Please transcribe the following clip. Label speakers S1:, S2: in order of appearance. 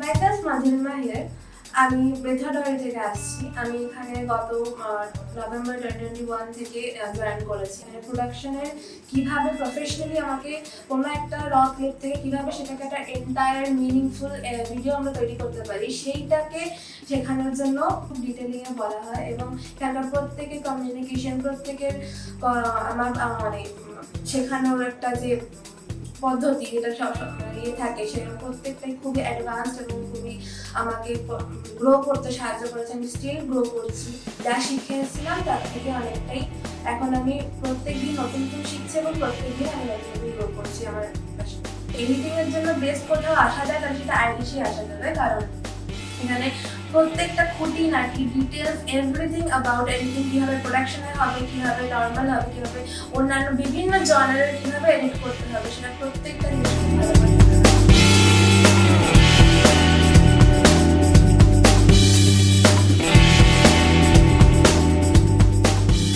S1: Myself মাজরিমা here. আমি বেথুয়াডাওয়ারি থেকে আসছি। আমি এখানে গত নভেম্বর 2021 থেকে জয়েন করেছি। প্রোডাকশনের কিভাবে প্রফেশনালি আমাকে কোনো একটা র ক্লিপ থেকে কিভাবে সেটাকে একটা এন্টায়ার মিনিংফুল ভিডিও আমরা তৈরি করতে পারি, সেইটাকে শেখানোর জন্য খুব ডিটেলিংয়ে বলা হয়। এবং কেন প্রত্যেকের কমিউনিকেশন, প্রত্যেকের আমার মানে শেখানোর একটা যে পদ্ধতি যেটা থাকে, সেটা প্রত্যেকটাই খুবই অ্যাডভান্সড এবং খুবই আমাকে গ্রো করতে সাহায্য করেছে। আমি স্টিল গ্রো করছি, যা শিখেছিলাম তার থেকে অনেকটাই এখন আমি প্রত্যেকদিন নতুন নতুন শিখছি এবং প্রত্যেকদিন আমি নতুন নতুন গ্রো করছি। আমার এডিটিং এর জন্য বেস্ট কোথাও আসা যায় তাহলে সেটা আইরিশে আসা যাবে, কারণ এখানে প্রত্যেকটা খুঁটিনাটি ডিটেলস এভরিথিং অ্যাবাউট এডিটিং, কীভাবে প্রোডাকশনে হবে, কীভাবে নর্মাল হবে, কীভাবে অন্যান্য বিভিন্ন জনারের কীভাবে এডিট করতে হবে, সেটা প্রত্যেকটা জিনিস ভালো